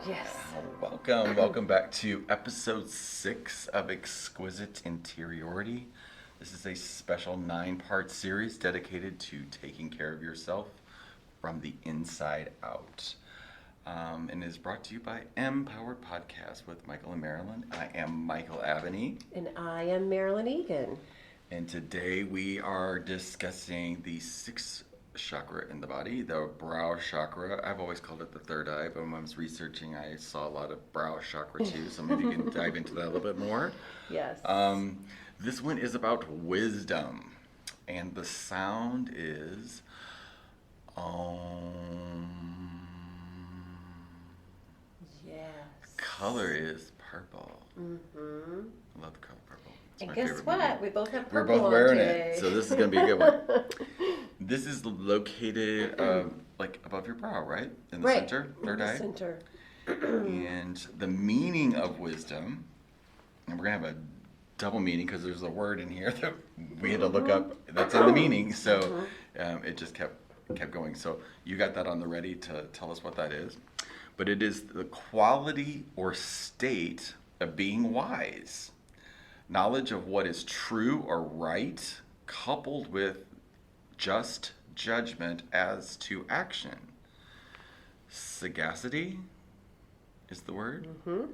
Yes. Welcome back to episode 6 of Exquisite Interiority. This is a special 9-part series dedicated to taking care of yourself from the inside out. And is brought to you by Empowered Podcast with Michael and Marilyn. I am Michael Aveney. And I am Marilyn Egan. And today we are discussing the 6th chakra in the body, the Brow Chakra. I've always called it the third eye, but when I was researching, I saw a lot of Brow Chakra too, so maybe you can dive into that a little bit more. Yes. This one is about wisdom, and the sound is Yes. Color is purple. Mm-hmm. I love the color purple. It's And my guess favorite what? movie. We both have We're purple both on wearing today. it, so this is going to be a good one. This is located like above your brow, right? In the center, third eye. Center. And the meaning of wisdom, and we're going to have a double meaning because there's a word in here that we had to look up that's in the meaning, so it just kept going. So you got that on the ready to tell us what that is. But it is the quality or state of being wise. Knowledge of what is true or right, coupled with just judgment as to action. Sagacity is the word. Mm-hmm.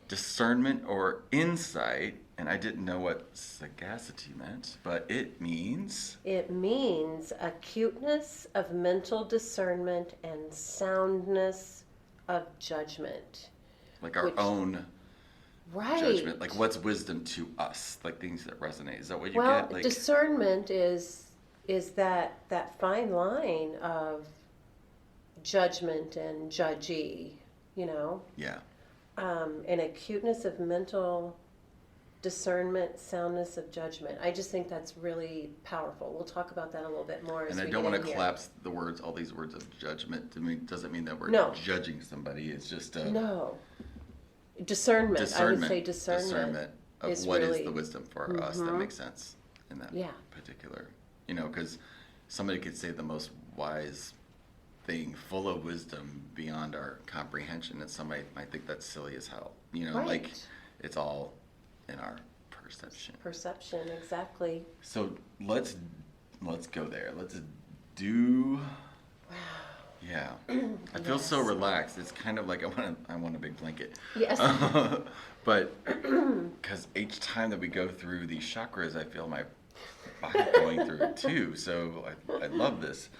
Discernment or insight, and I didn't know what sagacity meant, but it means... It means acuteness of mental discernment and soundness of judgment. Like our own Right. judgment. Like what's wisdom to us? Like things that resonate. Is that what you Well, get? Like discernment is that fine line of judgment and judgy, you know? Yeah. And acuteness of mental discernment, soundness of judgment. I just think that's really powerful. We'll talk about that a little bit more as And I we don't get want in to here. collapse the words, all these words of judgment. To me, doesn't mean that we're No. judging somebody. It's just No. Discernment. I would say discernment of is what really- is the wisdom for us that makes sense in that Yeah. particular. You know, because somebody could say the most wise thing, full of wisdom beyond our comprehension, and somebody might think that's silly as hell. You know, Right. like it's all in our perception. Perception, exactly. So let's go there. Let's do. Yeah, I feel so Yes. relaxed. It's kind of like I want a big blanket. Yes. But because each time that we go through these chakras, I feel my body going through it too. So I love this.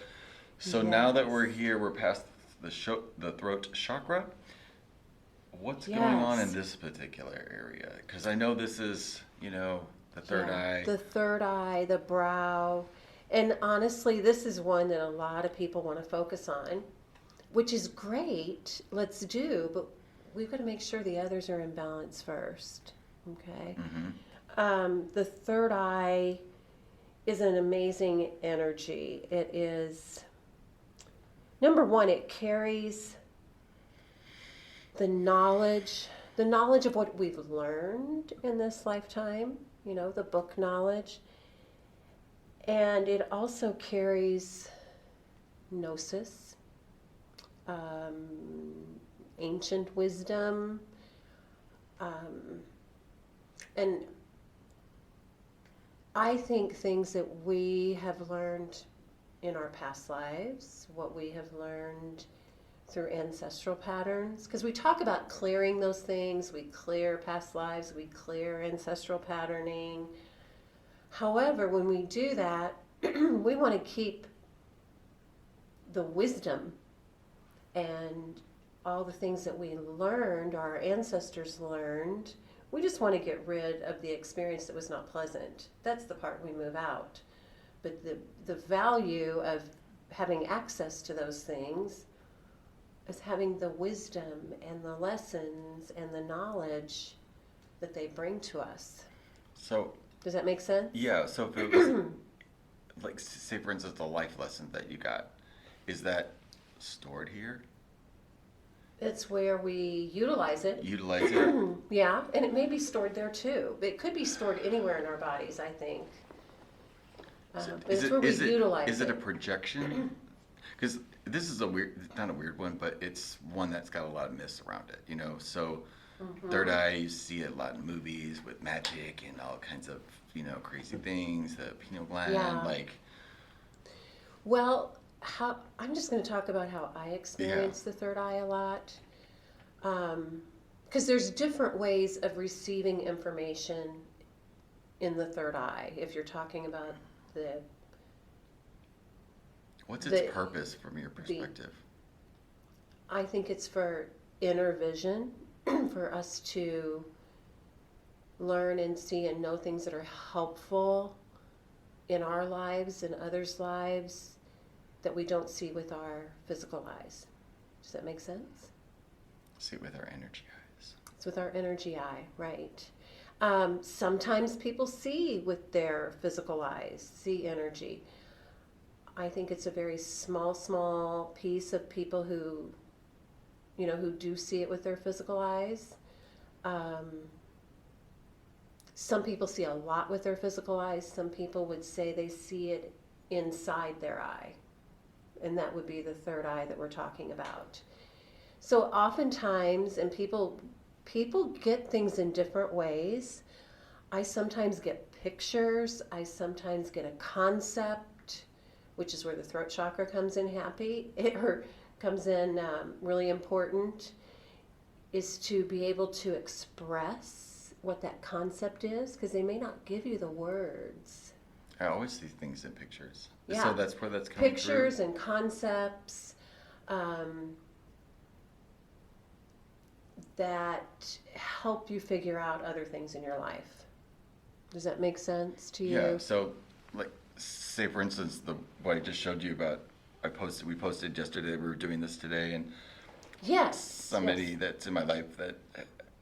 So now that we're here, we're past the throat chakra. What's going on in this particular area? Because I know this is, the third eye. The third eye, the brow. And honestly, this is one that a lot of people want to focus on, which is great. Let's do, but we've got to make sure the others are in balance first. Okay? Mm-hmm. The third eye is an amazing energy. It is, number one, it carries the knowledge of what we've learned in this lifetime, the book knowledge. And it also carries gnosis, ancient wisdom, and I think things that we have learned in our past lives, what we have learned through ancestral patterns, because we talk about clearing those things, we clear past lives, we clear ancestral patterning. However, when we do that, we want to keep the wisdom and all the things that we learned, our ancestors learned. We just want to get rid of the experience that was not pleasant. That's the part we move out. But the value of having access to those things is having the wisdom and the lessons and the knowledge that they bring to us. So does that make sense? Yeah, so if it was, like, say for instance, the life lesson that you got, is that stored here? It's where we utilize it. Utilize it? Yeah, and it may be stored there too. It could be stored anywhere in our bodies, I think. But it's where we utilize it. Is it a projection? because this is not a weird one, but it's one that's got a lot of myths around it, you know. So third eye, you see it a lot in movies with magic and all kinds of, you know, crazy things, the pineal gland, Yeah. like. Well, I'm just going to talk about how I experience the third eye a lot. Because there's different ways of receiving information in the third eye. If you're talking about What's its purpose from your perspective? I think it's for inner vision, for us to learn and see and know things that are helpful in our lives and others' lives that we don't see with our physical eyes. Does that make sense? See it with our energy eyes. It's with our energy eye, right. Sometimes people see with their physical eyes, see energy. I think it's a very small piece of people who, you know, who do see it with their physical eyes. Some people see a lot with their physical eyes. Some people would say they see it inside their eye. And that would be the third eye that we're talking about. So oftentimes, and people get things in different ways. I sometimes get pictures. I sometimes get a concept, which is where the throat chakra comes in comes in really important, is to be able to express what that concept is, because they may not give you the words. I always see things in pictures. Yeah. So that's where that's coming Pictures through. and concepts that help you figure out other things in your life. Does that make sense to you? Yeah. So, like, say for instance, what I just showed you about, we posted yesterday. We were doing this today, and Yes. somebody that's in my life that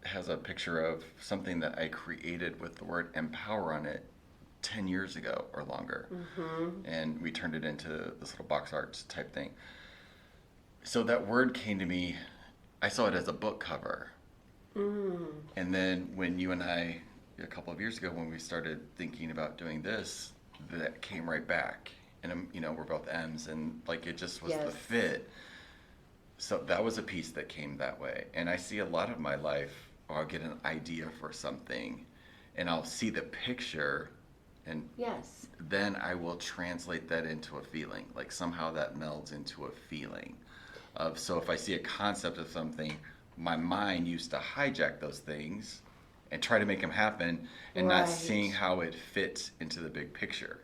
has a picture of something that I created with the word empower on it 10 years ago or longer. And we turned it into this little box arts type thing. So that word came to me, I saw it as a book cover. And then when you and I, a couple of years ago, when we started thinking about doing this, that came right back. And, you know, we're both M's, and like it just was the fit. So that was a piece that came that way. And I see a lot of my life, or I'll get an idea for something, and I'll see the picture, and then I will translate that into a feeling. Like somehow that melds into a feeling. So if I see a concept of something, my mind used to hijack those things and try to make them happen, and not seeing how it fits into the big picture.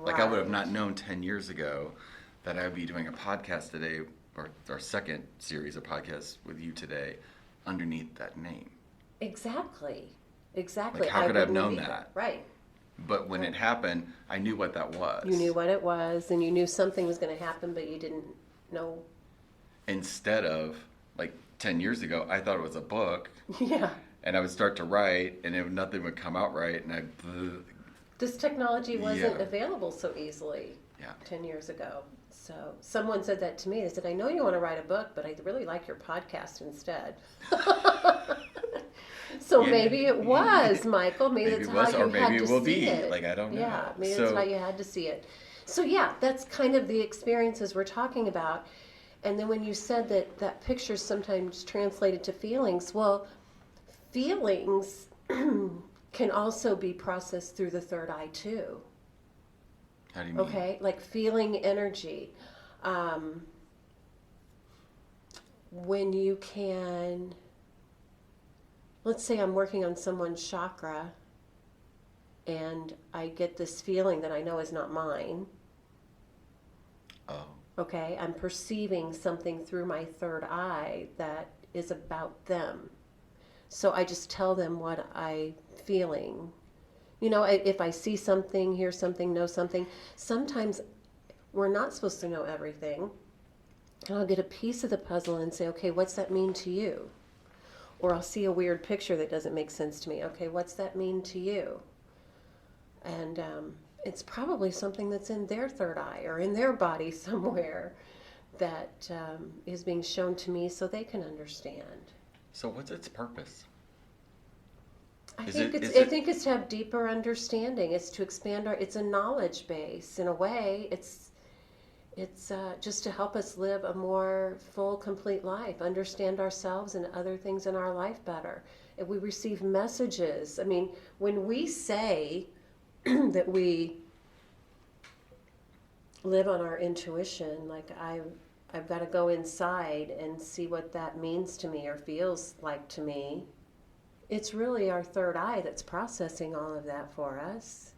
Like I would have not known 10 years ago that I would be doing a podcast today, or our second series of podcasts with you today, underneath that name. Exactly. Like how could I have known that? Right. But when it happened, I knew what that was. You knew what it was, and you knew something was going to happen, but you didn't know. Instead of, like 10 years ago, I thought it was a book. Yeah. And I would start to write, and nothing would come out right, and This technology wasn't available so easily 10 years ago. So someone said that to me. They said, I know you want to write a book, but I really like your podcast instead. So maybe it was, Michael. Maybe that's how you had to see it. Like, I don't know. Yeah, maybe that's how you had to see it. So yeah, that's kind of the experiences we're talking about. And then when you said that picture's sometimes translated to feelings, well, feelings can also be processed through the third eye too. How do you mean? Okay, like feeling energy. When you can, let's say I'm working on someone's chakra and I get this feeling that I know is not mine. Oh. Okay, I'm perceiving something through my third eye that is about them. So I just tell them what I'm feeling. You know, if I see something, hear something, know something, sometimes we're not supposed to know everything. And I'll get a piece of the puzzle and say, okay, what's that mean to you? Or I'll see a weird picture that doesn't make sense to me. Okay, what's that mean to you? And it's probably something that's in their third eye or in their body somewhere that is being shown to me so they can understand. So what's its purpose? I think it's to have deeper understanding. It's to expand it's a knowledge base. In a way, It's just to help us live a more full, complete life, understand ourselves and other things in our life better. If we receive messages, I mean, when we say that we live on our intuition, like I've got to go inside and see what that means to me or feels like to me. It's really our third eye that's processing all of that for us.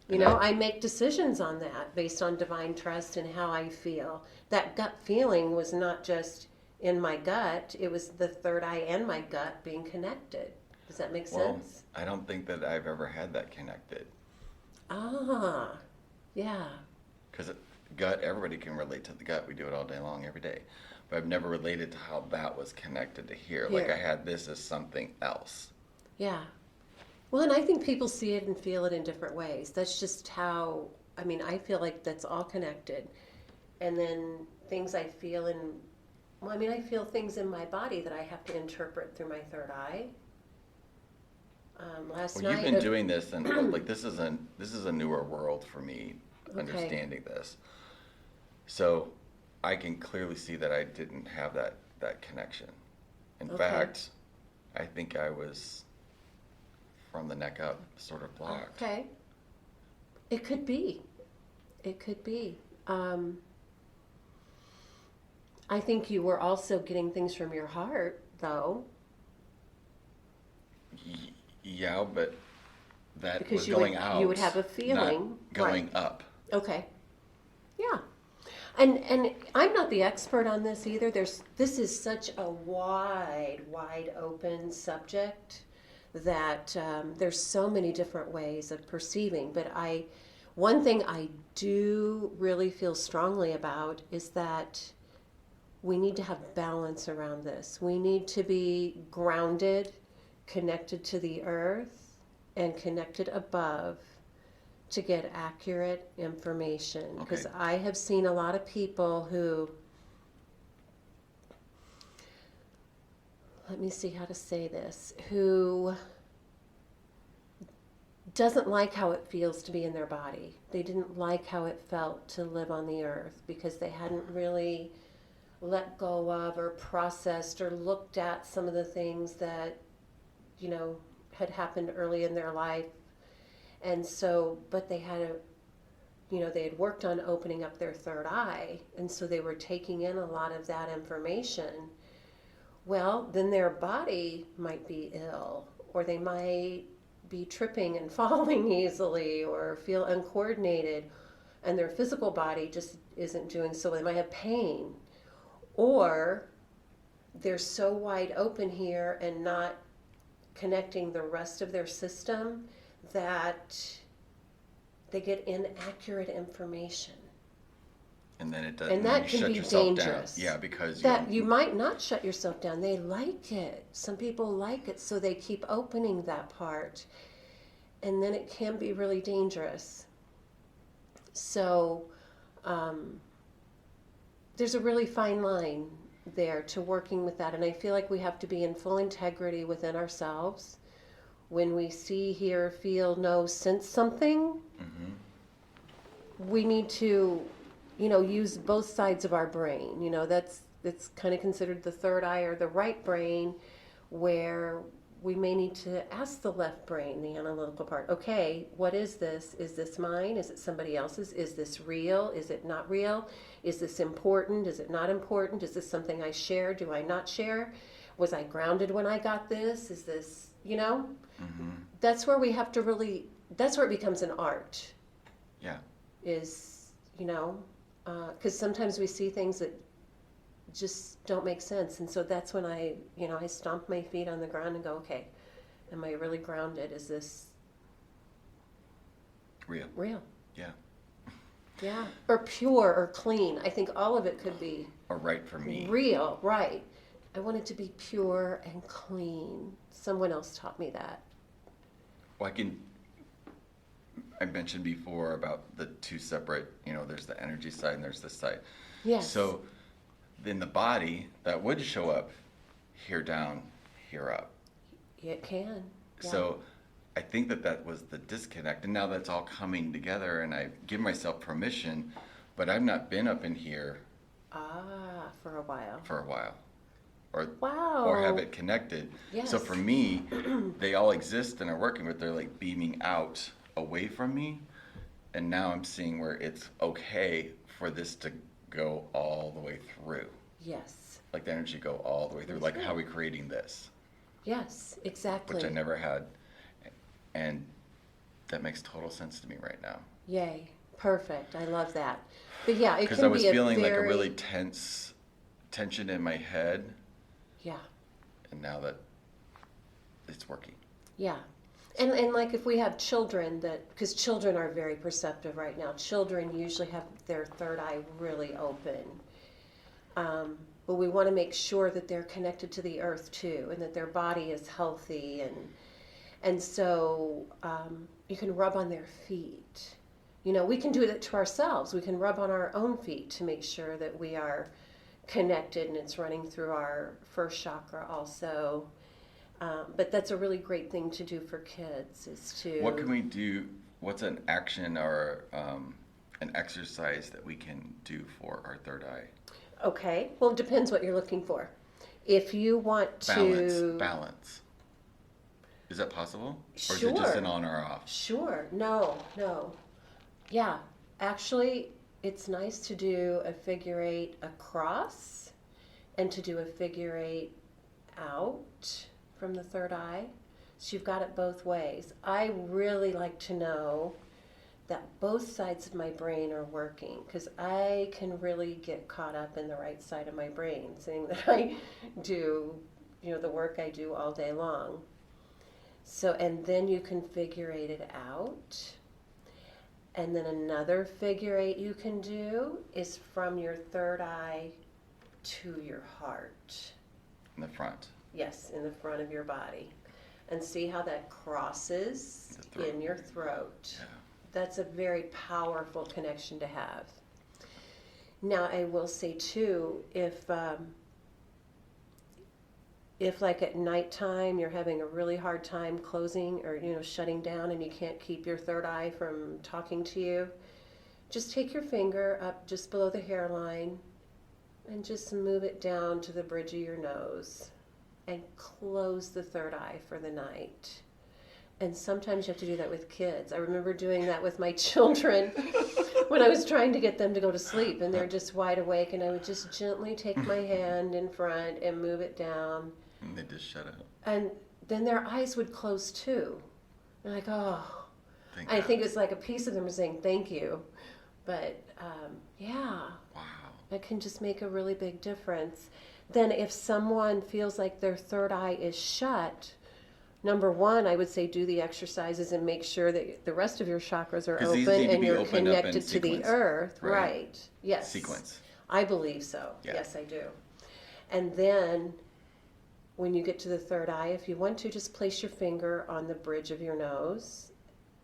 You know, I make decisions on that based on divine trust and how I feel. That gut feeling was not just in my gut, it was the third eye and my gut being connected. Does that make sense? I don't think that I've ever had that connected. Ah, yeah. Because gut, everybody can relate to the gut. We do it all day long, every day. But I've never related to how that was connected to here. Like I had this as something else. Yeah. Well, and I think people see it and feel it in different ways. That's just how, I mean, I feel like that's all connected. And then things I feel I feel things in my body that I have to interpret through my third eye. Last night. You've been doing this, and like this is a newer world for me, understanding this. So I can clearly see that I didn't have that connection. In fact, I think I was from the neck up sort of blocked. Okay. It could be. It could be. I think you were also getting things from your heart, though. Yeah, but that because was going out. You would have a feeling. Not going up. Okay. Yeah. And I'm not the expert on this either. This is such a wide open subject that there's so many different ways of perceiving. But one thing I do really feel strongly about is that we need to have balance around this. We need to be grounded, connected to the earth, and connected above to get accurate information. Because I have seen a lot of people who, let me see how to say this, who doesn't like how it feels to be in their body. They didn't like how it felt to live on the earth because they hadn't really let go of or processed or looked at some of the things that, had happened early in their life. And so, but they had they had worked on opening up their third eye, and so they were taking in a lot of that information. Well, then their body might be ill, or they might be tripping and falling easily, or feel uncoordinated, and their physical body just isn't doing so well. They might have pain, or they're so wide open here and not connecting the rest of their system that they get inaccurate information. And then it does. And that can be dangerous. Down. Yeah, because you might not shut yourself down. They like it. Some people like it, so they keep opening that part. And then it can be really dangerous. So there's a really fine line there to working with that. And I feel like we have to be in full integrity within ourselves. When we see, hear, feel, know, sense something, we need to, use both sides of our brain. That's kind of considered the third eye or the right brain, where we may need to ask the left brain, the analytical part. Okay, what is this? Is this mine? Is it somebody else's? Is this real? Is it not real? Is this important? Is it not important? Is this something I share? Do I not share? Was I grounded when I got this? Is this, That's where we have to that's where it becomes an art. Yeah. Is, because sometimes we see things that just don't make sense. And so that's when I stomp my feet on the ground and go, okay, am I really grounded? Is this real? Yeah. Yeah. Or pure or clean. I think all of it could be. Or right for me. Real, right. I want it to be pure and clean. Someone else taught me that. Well, I mentioned before about the two separate, there's the energy side and there's this side. Yes. So in the body, that would show up here down, here up. It can. Yeah. So I think that was the disconnect. And now that's all coming together, and I give myself permission, but I've not been up in here For a while. Or Wow. or have it connected. Yes. So for me, they all exist and are working, but they're like beaming out away from me. And now I'm seeing where it's okay for this to go all the way through. Yes. Like the energy go all the way through. That's Like right. how are we creating this? Yes, exactly. Which I never had. And that makes total sense to me right now. Yay. Perfect. I love that. But yeah, it Because can I was be feeling like a very... really tension in my head. Yeah. And now that it's working. Yeah. And like if we have children because children are very perceptive right now. Children usually have their third eye really open. But we want to make sure that they're connected to the earth too, and that their body is healthy. And so you can rub on their feet. You know, we can do it to ourselves. We can rub on our own feet to make sure that we are connected and it's running through our first chakra also. But that's a really great thing to do for kids is to... What can we do? What's an action or an exercise that we can do for our third eye? Okay. Well, it depends what you're looking for. If you want to... Balance. Is that possible? Sure. Or is it just an on or off? Sure. No. Yeah. Actually, it's nice to do a figure eight across and to do a figure eight out from the third eye. So you've got it both ways. I really like to know that both sides of my brain are working because I can really get caught up in the right side of my brain, saying that I do, the work I do all day long. So, and then you can figure eight it out. And then another figure eight you can do is from your third eye to your heart. In the front. Yes, in the front of your body. And see how that crosses in your throat. Yeah. That's a very powerful connection to have. Now, I will say too, if like at nighttime you're having a really hard time closing or shutting down and you can't keep your third eye from talking to you, just take your finger up just below the hairline and just move it down to the bridge of your nose and close the third eye for the night. And sometimes you have to do that with kids. I remember doing that with my children when I was trying to get them to go to sleep and they're just wide awake, and I would just gently take my hand in front and move it down. And they just shut up. And then their eyes would close too. They're like, oh. Thank I God. think it's like a piece of them is saying thank you. But yeah. Wow. It can just make a really big difference. Then if someone feels like their third eye is shut, number one, I would say do the exercises and make sure that the rest of your chakras are 'Cause these open need to and be you're opened up in connected to the sequence, earth. right? Right. Yes. Sequence. I believe so. Yeah. Yes, I do. And then when you get to the third eye, if you want to, just place your finger on the bridge of your nose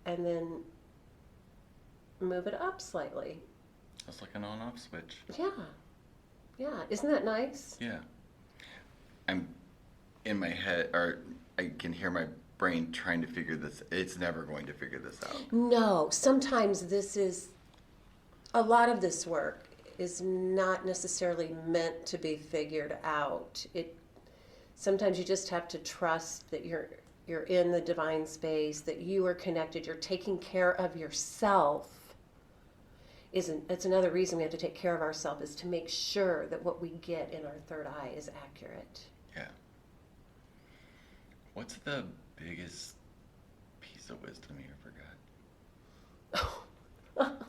and then move it up slightly. That's like an on-off switch. Yeah. Yeah. Isn't that nice? Yeah. I'm in my head, or I can hear my brain trying to figure this. It's never going to figure this out. No. Sometimes a lot of this work is not necessarily meant to be figured out. Sometimes you just have to trust that you're in the divine space, that you are connected, you're taking care of yourself. It's another reason we have to take care of ourselves, is to make sure that what we get in our third eye is accurate. Yeah. What's the biggest piece of wisdom you ever got?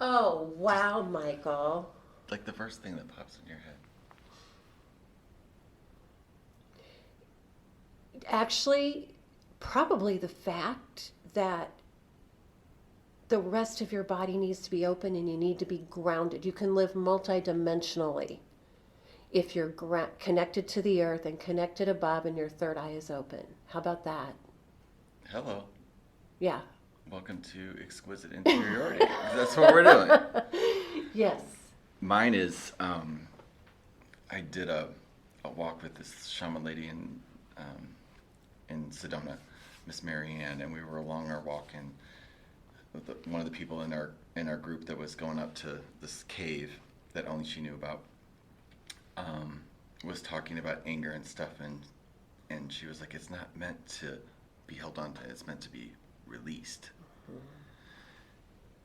Oh, wow, Michael. Like the first thing that pops in your head. Actually, probably the fact that the rest of your body needs to be open and you need to be grounded. You can live multidimensionally if you're connected to the earth and connected above and your third eye is open. How about that? Hello. Yeah. Welcome to Exquisite Interiority. That's what we're doing. Yes. Mine is, I did a walk with this shaman lady in Sedona, Miss Mary Ann, and we were along our walk, and one of the people in our group that was going up to this cave that only she knew about, was talking about anger and stuff, and she was like, it's not meant to be held on to, it's meant to be released. Mm-hmm.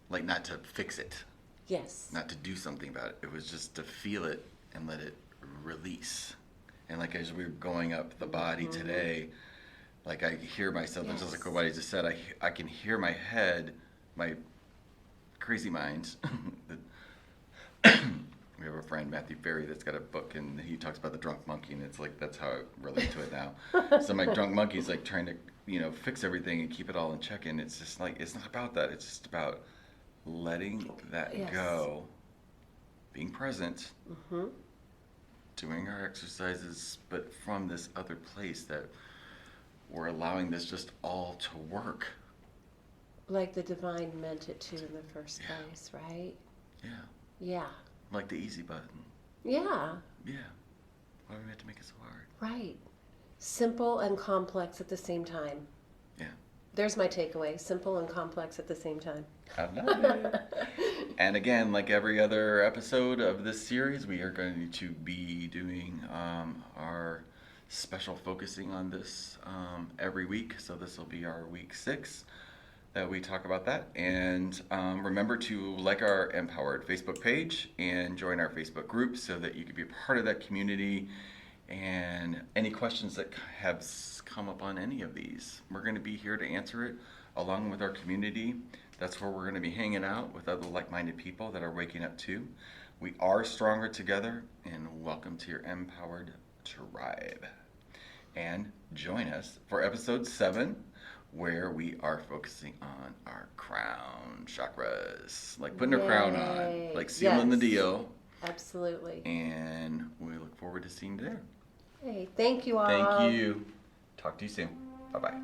Like, not to fix it. Yes. Not to do something about it. It was just to feel it and let it release. And like, as we were going up the body today, like, I hear myself, and just like what I just said, I can hear my head, my crazy mind. We have a friend, Matthew Ferry, that's got a book, and he talks about the drunk monkey, and it's like, that's how I relate to it now. So my drunk monkey is like trying to, fix everything and keep it all in check, and it's just like, it's not about that. It's just about letting that go, being present, doing our exercises, but from this other place that we're allowing this just all to work. Like the divine meant it to in the first place, right? Yeah. Yeah. Like the easy button. Yeah. Yeah. Why do we have to make it so hard? Right. Simple and complex at the same time. Yeah. There's my takeaway. Simple and complex at the same time. I love it. And again, like every other episode of this series, we are going to be doing our special focusing on this every week. So this will be our week 6 that we talk about that. And remember to like our Empowered Facebook page and join our Facebook group so that you can be a part of that community. And any questions that have come up on any of these, we're going to be here to answer it along with our community. That's where we're going to be hanging out with other like-minded people that are waking up too. We are stronger together, and welcome to your Empowered Tribe. And join us for episode 7, where we are focusing on our crown chakras, like putting a crown on, like sealing the deal. Absolutely. And we look forward to seeing you there. Hey, thank you all. Thank you. Talk to you soon. Bye-bye.